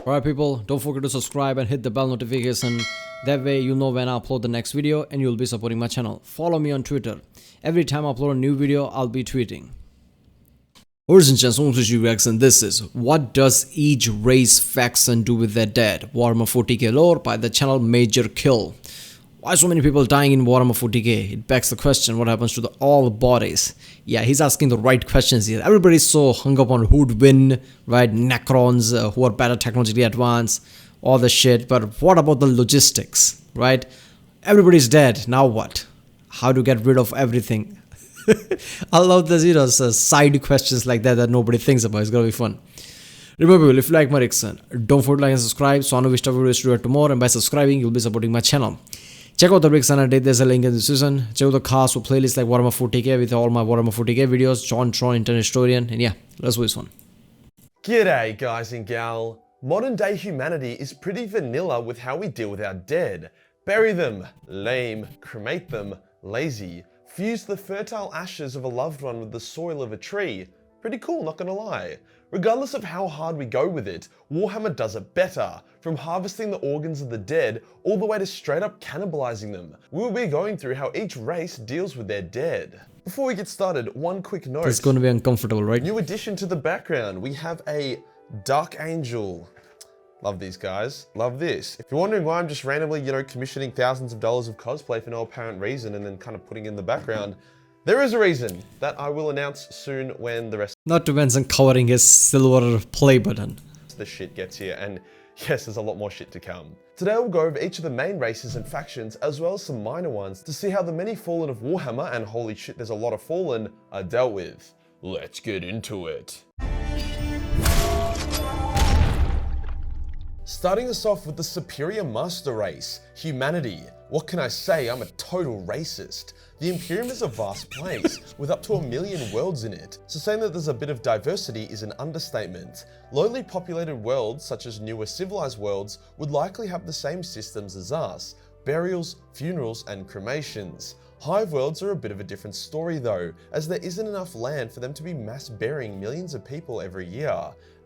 Alright people, don't forget to subscribe and hit the bell notification. That way you'll know when I upload the next video and you'll be supporting my channel. Follow me on Twitter. Every time I upload a new video, I'll be tweeting. Ladies and gentlemen, this is RaceFaction. This is what does each race faction do with their dead? Warhammer 40k lore by the channel Majorkill. Why so many people dying in Warhammer 40k? It begs the question, what happens to all the bodies? Yeah, he's asking the right questions here. Everybody's so hung up on who'd win, right? Necrons, who are better technologically advanced, all the shit. But what about the logistics, right? Everybody's dead. Now what? How to get rid of everything? I love this, side questions like that nobody thinks about. It's gonna be fun. Remember, if you like my reaction, don't forget to like and subscribe so I know which type of videos to do tomorrow, and by subscribing, you'll be supporting my channel. Check out the reaction I did, there's a link in the description. Check out the cast or playlist like Warhammer 40k with all my Warhammer 40k videos, John Tron, Internet Historian, and yeah, let's do this one. G'day guys and gal. Modern day humanity is pretty vanilla with how we deal with our dead. Bury them, lame, cremate them, lazy, fuse the fertile ashes of a loved one with the soil of a tree. Pretty cool, not gonna lie. Regardless of how hard we go with it, Warhammer does it better. From harvesting the organs of the dead, all the way to straight up cannibalizing them. We'll be going through how each race deals with their dead. Before we get started, one quick note. It's gonna be uncomfortable, right? New addition to the background, we have a Dark Angel. Love these guys. Love this. If you're wondering why I'm just randomly, commissioning thousands of dollars of cosplay for no apparent reason and then kind of putting in the background, there is a reason that I will announce soon when the rest Not to mention covering his silver play button. of the shit gets here, and yes, there's a lot more shit to come. Today we'll go over each of the main races and factions as well as some minor ones to see how the many fallen of Warhammer, and holy shit there's a lot of fallen, are dealt with. Let's get into it. Starting us off with the superior master race, humanity. What can I say? I'm a total racist. The Imperium is a vast place, with up to 1 million worlds in it, so saying that there's a bit of diversity is an understatement. Lowly populated worlds, such as newer civilized worlds, would likely have the same systems as us: burials, funerals, and cremations. Hive worlds are a bit of a different story though, as there isn't enough land for them to be mass burying millions of people every year.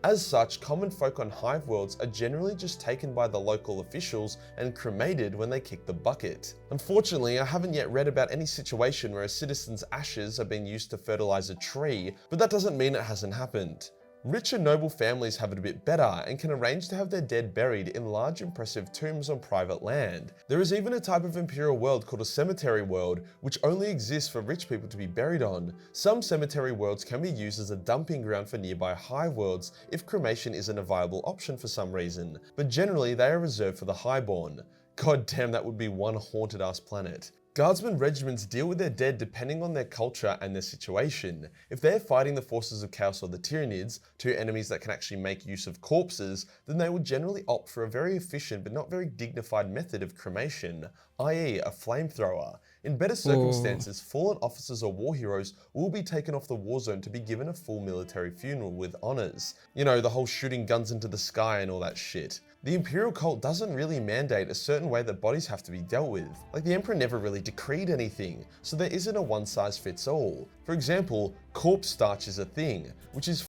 As such, common folk on hive worlds are generally just taken by the local officials and cremated when they kick the bucket. Unfortunately, I haven't yet read about any situation where a citizen's ashes are being used to fertilize a tree, but that doesn't mean it hasn't happened. Rich and noble families have it a bit better and can arrange to have their dead buried in large impressive tombs on private land. There is even a type of imperial world called a cemetery world, which only exists for rich people to be buried on. Some cemetery worlds can be used as a dumping ground for nearby hive worlds if cremation isn't a viable option for some reason, but generally they are reserved for the highborn. God damn, that would be one haunted ass planet. Guardsmen regiments deal with their dead depending on their culture and their situation. If they're fighting the forces of Chaos or the Tyranids, two enemies that can actually make use of corpses, then they will generally opt for a very efficient but not very dignified method of cremation, i.e. a flamethrower. In better circumstances, fallen officers or war heroes will be taken off the war zone to be given a full military funeral with honors. The whole shooting guns into the sky and all that shit. The Imperial cult doesn't really mandate a certain way that bodies have to be dealt with. Like, the Emperor never really decreed anything, so there isn't a one-size-fits-all. For example, corpse starch is a thing, which is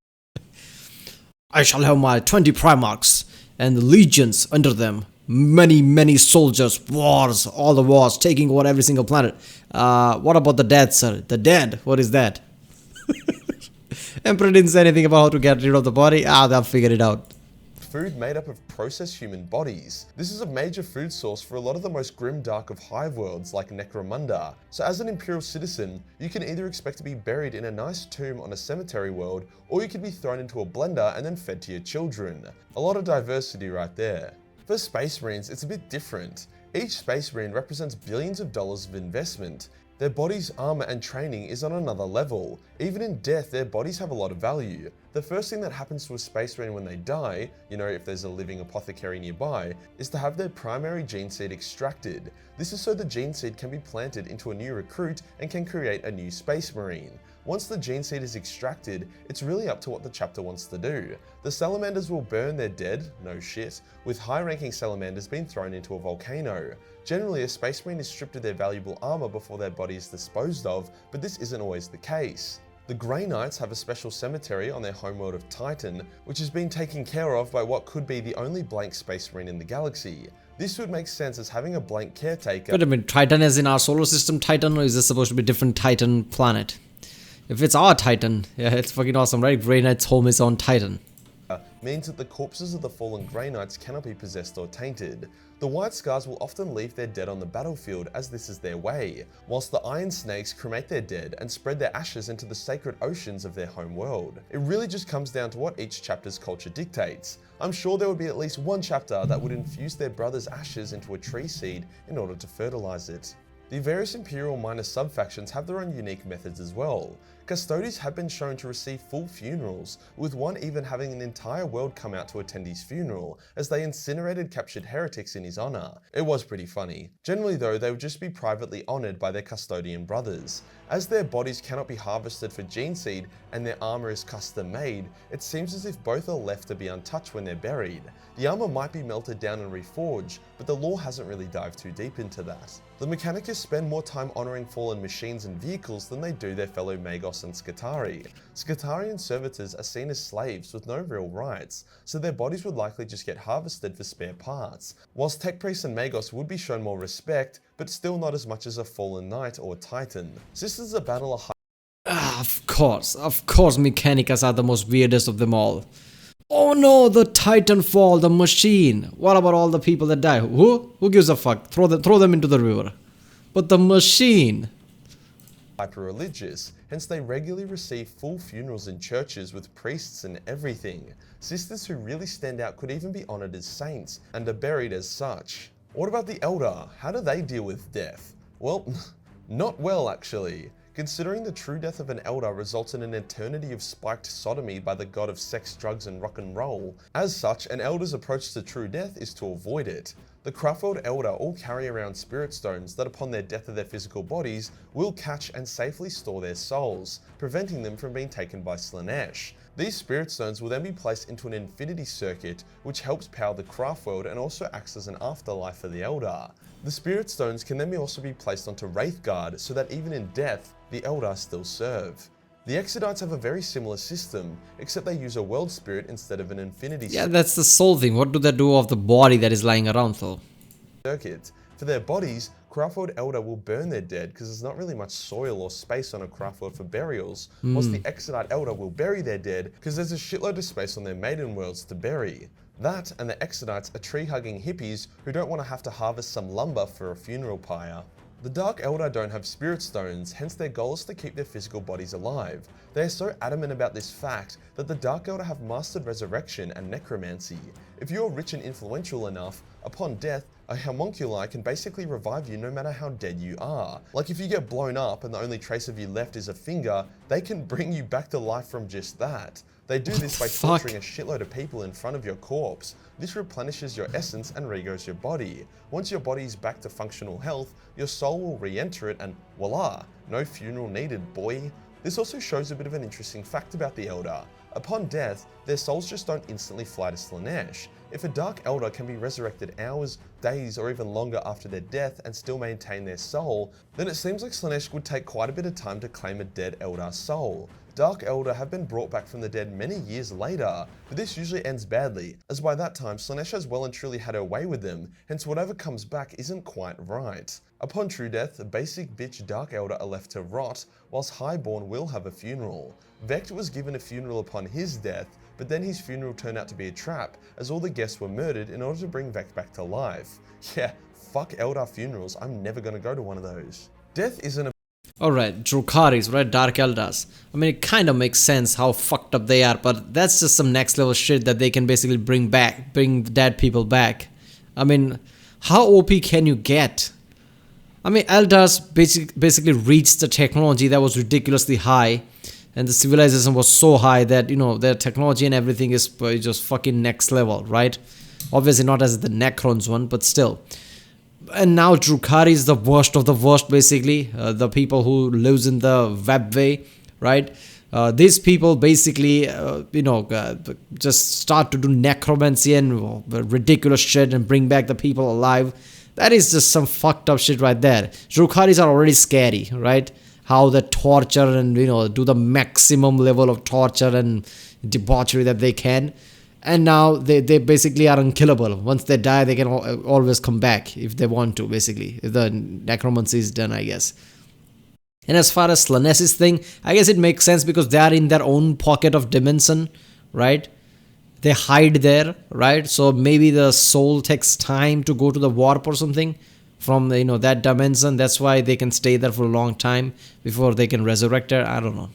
I shall have my 20 Primarchs and legions under them. Many soldiers, wars, all the wars, taking over every single planet. What about the dead, sir? The dead? What is that? Emperor didn't say anything about how to get rid of the body. They'll figure it out. food made up of processed human bodies. This is a major food source for a lot of the most grimdark of hive worlds like Necromunda. So as an Imperial citizen, you can either expect to be buried in a nice tomb on a cemetery world, or you could be thrown into a blender and then fed to your children. A lot of diversity right there. For Space Marines, it's a bit different. Each Space Marine represents billions of dollars of investment. Their body's armor and training is on another level. Even in death, their bodies have a lot of value. The first thing that happens to a Space Marine when they die, if there's a living apothecary nearby, is to have their primary gene seed extracted. This is so the gene seed can be planted into a new recruit and can create a new Space Marine. Once the gene seed is extracted, it's really up to what the chapter wants to do. The salamanders will burn their dead, no shit, with high-ranking salamanders being thrown into a volcano. Generally, a Space Marine is stripped of their valuable armor before their body is disposed of, but this isn't always the case. The Grey Knights have a special cemetery on their homeworld of Titan, which has been taken care of by what could be the only blank space marine in the galaxy. This would make sense as having a blank caretaker. But I mean, Titan is in our solar system Titan, or is this supposed to be a different Titan planet? If it's our Titan, yeah, it's fucking awesome, right? Grey Knight's home is on Titan. Means that the corpses of the fallen Grey Knights cannot be possessed or tainted. The White Scars will often leave their dead on the battlefield as this is their way, whilst the Iron Snakes cremate their dead and spread their ashes into the sacred oceans of their home world. It really just comes down to what each chapter's culture dictates. I'm sure there would be at least one chapter that would infuse their brother's ashes into a tree seed in order to fertilize it. The various Imperial minor sub-factions have their own unique methods as well. Custodes have been shown to receive full funerals, with one even having an entire world come out to attend his funeral, as they incinerated captured heretics in his honour. It was pretty funny. Generally though, they would just be privately honoured by their custodian brothers. As their bodies cannot be harvested for gene seed and their armour is custom made, it seems as if both are left to be untouched when they're buried. The armour might be melted down and reforged, but the lore hasn't really dived too deep into that. The Mechanicus spend more time honouring fallen machines and vehicles than they do their fellow Magos and Skitarii. Skitarian servitors are seen as slaves with no real rights, so their bodies would likely just get harvested for spare parts, whilst Tech Priests and Magos would be shown more respect, but still not as much as a fallen knight or titan. Sisters of Battle are Of course, Mechanicus are the most weirdest of them all. Oh no, the Titanfall, the machine. What about all the people that die? Who gives a fuck? Throw them into the river. But the machine. hyper-religious, hence they regularly receive full funerals in churches with priests and everything. Sisters who really stand out could even be honoured as saints, and are buried as such. What about the Eldar? How do they deal with death? Well, not well actually. Considering the true death of an Eldar results in an eternity of spiked sodomy by the god of sex, drugs and rock and roll. As such, an Eldar's approach to true death is to avoid it. The Craftworld Eldar all carry around spirit stones that upon their death of their physical bodies will catch and safely store their souls, preventing them from being taken by Slaanesh. These spirit stones will then be placed into an infinity circuit which helps power the Craftworld and also acts as an afterlife for the Eldar. The spirit stones can then also be placed onto Wraithguard so that even in death, the Eldar still serve. The Exodites have a very similar system, except they use a world spirit instead of an infinity Yeah, that's the soul thing. What do they do of the body that is lying around though? circuit. For their bodies, Craftworld Eldar will burn their dead because there's not really much soil or space on a Craftworld for burials, whilst the Exodite Eldar will bury their dead because there's a shitload of space on their maiden worlds to bury. That and the Exodites are tree-hugging hippies who don't want to have to harvest some lumber for a funeral pyre. The Dark Eldar don't have spirit stones, hence their goal is to keep their physical bodies alive. They are so adamant about this fact that the Dark Eldar have mastered resurrection and necromancy. If you are rich and influential enough, upon death, a homunculi can basically revive you no matter how dead you are. Like if you get blown up and the only trace of you left is a finger, they can bring you back to life from just that. They do this by torturing a shitload of people in front of your corpse. This replenishes your essence and regrows your body. Once your body is back to functional health, your soul will re-enter it and voila, no funeral needed, boy. This also shows a bit of an interesting fact about the Eldar. Upon death, their souls just don't instantly fly to Slaanesh. If a Dark Eldar can be resurrected hours, days, or even longer after their death and still maintain their soul, then it seems like Slaanesh would take quite a bit of time to claim a dead Eldar soul. Dark Eldar have been brought back from the dead many years later, but this usually ends badly, as by that time Slaanesh has well and truly had her way with them, hence whatever comes back isn't quite right. Upon true death, the basic bitch Dark Eldar are left to rot, whilst Highborn will have a funeral. Vect was given a funeral upon his death, but then his funeral turned out to be a trap, as all the guests were murdered in order to bring Vect back to life. Yeah, fuck Eldar funerals, I'm never gonna go to one of those. Death isn't a Alright, Drukkaris, right? Dark Eldars. I mean, it kind of makes sense how fucked up they are, but that's just some next level shit that they can basically bring dead people back. I mean, how OP can you get? I mean, Eldars basically reached the technology that was ridiculously high, and the civilization was so high that, you know, their technology and everything is just fucking next level, right? Obviously not as the Necrons one, but still. And now Drukhari is the worst of the worst, basically. The people who lives in the webway, right? These people basically, just start to do necromancy and ridiculous shit and bring back the people alive. That is just some fucked up shit right there. Drukkaris are already scary, right? how the torture and, you know, do the maximum level of torture and debauchery that they can. And now they basically are unkillable. Once they die, they can always come back if they want to, basically. If the necromancy is done, I guess. And as far as Slaanesh thing, I guess it makes sense because they are in their own pocket of dimension, right? They hide there, right? So maybe the soul takes time to go to the warp or something from, you know, that dimension. That's why they can stay there for a long time before they can resurrect her. I don't know.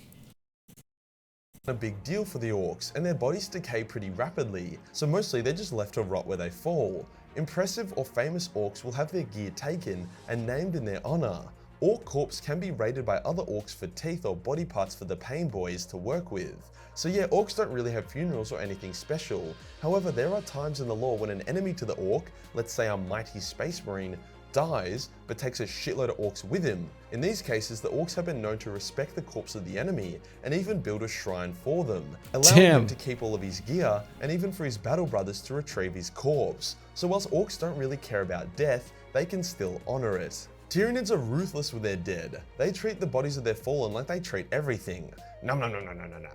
A big deal for the Orks, and their bodies decay pretty rapidly, so mostly they're just left to rot where they fall. Impressive or famous Orks will have their gear taken and named in their honor. Ork corpse can be raided by other Orks for teeth or body parts for the pain boys to work with. So yeah, Orks don't really have funerals or anything special. However, there are times in the lore when an enemy to the Ork, let's say a mighty space marine, dies, but takes a shitload of Orks with him. In these cases, the Orks have been known to respect the corpse of the enemy and even build a shrine for them, allowing him to keep all of his gear and even for his battle brothers to retrieve his corpse. So whilst Orks don't really care about death, they can still honor it. Tyranids are ruthless with their dead. They treat the bodies of their fallen like they treat everything. Nom nom nom nom nom nom nom.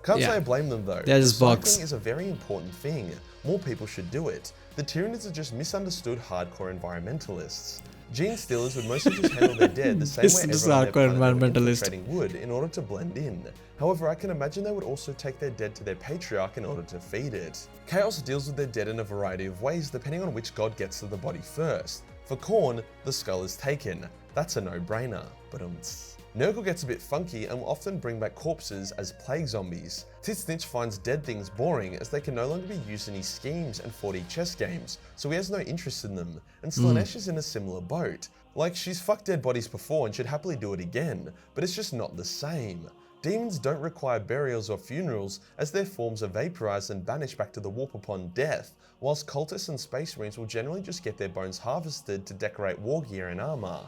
Can't say I blame them though. Recycling is a very important thing. More people should do it. The Tyranids are just misunderstood hardcore environmentalists. Gene stealers would mostly just handle their dead the same way everyone on their planet trading wood in order to blend in. However, I can imagine they would also take their dead to their patriarch in order to feed it. Chaos deals with their dead in a variety of ways depending on which god gets to the body first. For Khorne, the skull is taken. That's a no-brainer. But Nurgle gets a bit funky and will often bring back corpses as plague zombies. Titsnitch finds dead things boring as they can no longer be used in his schemes and 4D chess games, so he has no interest in them, and Slaanesh is in a similar boat. Like, she's fucked dead bodies before and should happily do it again, but it's just not the same. Demons don't require burials or funerals as their forms are vaporized and banished back to the warp upon death, whilst cultists and space marines will generally just get their bones harvested to decorate war gear and armor.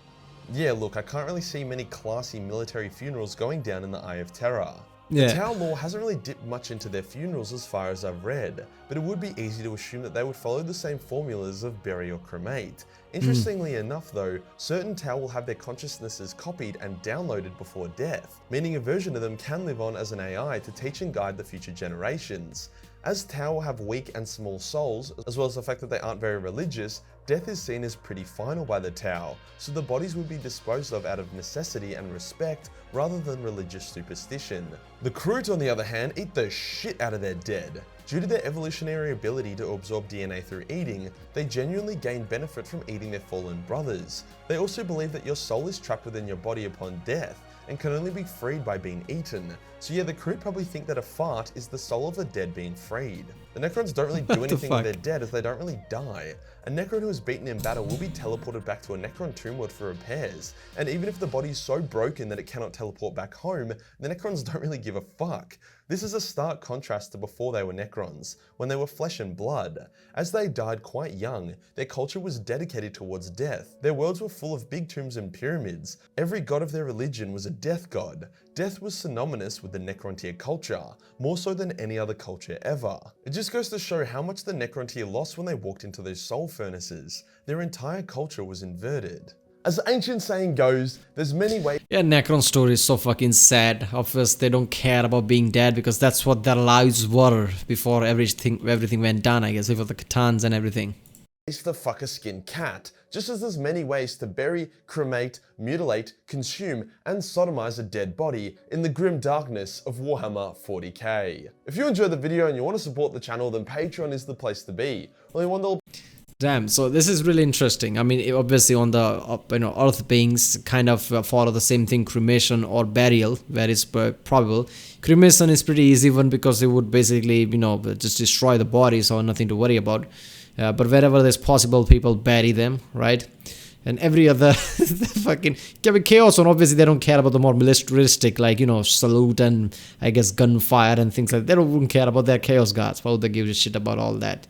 Yeah, look, I can't really see many classy military funerals going down in the Eye of Terror. The Tau lore hasn't really dipped much into their funerals as far as I've read, but it would be easy to assume that they would follow the same formulas of bury or cremate. Interestingly enough though, certain Tau will have their consciousnesses copied and downloaded before death, meaning a version of them can live on as an AI to teach and guide the future generations. As Tau have weak and small souls, as well as the fact that they aren't very religious, death is seen as pretty final by the Tau, so the bodies would be disposed of out of necessity and respect rather than religious superstition. The Kroot, on the other hand, eat the shit out of their dead. Due to their evolutionary ability to absorb DNA through eating, they genuinely gain benefit from eating their fallen brothers. They also believe that your soul is trapped within your body upon death, and can only be freed by being eaten. So yeah, the Kroot probably think that a fart is the soul of the dead being freed. The Necrons don't really do anything with their dead as they don't really die. A Necron who is beaten in battle will be teleported back to a Necron tomb world for repairs, and even if the body is so broken that it cannot teleport back home, the Necrons don't really give a fuck. This is a stark contrast to before they were Necrons, when they were flesh and blood. As they died quite young, their culture was dedicated towards death. Their worlds were full of big tombs and pyramids. Every god of their religion was a death god. Death was synonymous with the Necrontyr culture, more so than any other culture ever. It just goes to show how much the Necrontyr lost when they walked into those soul furnaces. Their entire culture was inverted. As the ancient saying goes, there's many ways. Yeah, Necron story is so fucking sad. Obviously, they don't care about being dead because that's what their lives were before everything went down, I guess, before the Khitans and everything. To fuck a skinned cat, just as there's many ways to bury, cremate, mutilate, consume, and sodomize a dead body in the grim darkness of Warhammer 40k. If you enjoyed the video and you want to support the channel, then Patreon is the place to be. Only $1. Damn, so this is really interesting. I mean, obviously on the earth beings kind of follow the same thing, cremation or burial, where it's probable. Cremation is pretty easy one because it would basically, just destroy the body, so nothing to worry about. But wherever there's possible, people bury them, right? And every other fucking chaos one, obviously they don't care about the more militaristic, like, salute and I guess gunfire and things like that. They don't care about their chaos gods. Why would they give a shit about all that?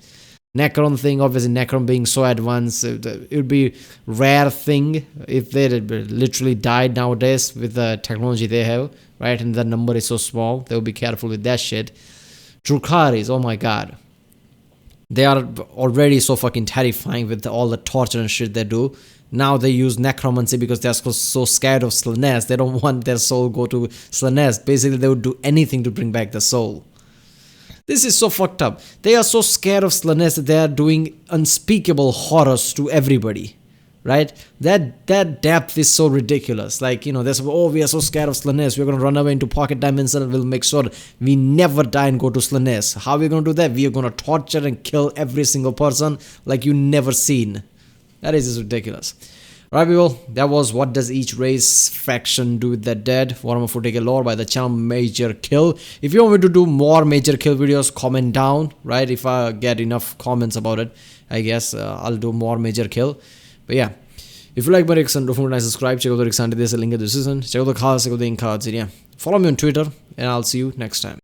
Necron thing, obviously Necron being so advanced, it would be rare thing if they literally died nowadays with the technology they have, right? And the number is so small, they would be careful with that shit. Drukhari's, oh my god. They are already so fucking terrifying with all the torture and shit they do. Now they use necromancy because they're so scared of Slaanesh. They don't want their soul go to Slaanesh. Basically, they would do anything to bring back the soul. This is so fucked up. They are so scared of Slaanesh that they are doing unspeakable horrors to everybody. Right? That depth is so ridiculous. Like, you know, there's, oh, we are so scared of Slaanesh. We're going to run away into pocket dimension and we'll make sure we never die and go to Slaanesh. How are we going to do that? We are going to torture and kill every single person like you never seen. That is just ridiculous. Alright people, that was what does each race faction do with their dead. Warhammer 40k lore by the channel Majorkill. If you want me to do more Majorkill videos, comment down. Right? If I get enough comments about it, I guess I'll do more Majorkill. But yeah, if you like my reaction, don't forget to subscribe. Check out the reaction. There's a link in the description. Check out the cards, check out the ink cards. Yeah, follow me on Twitter, and I'll see you next time.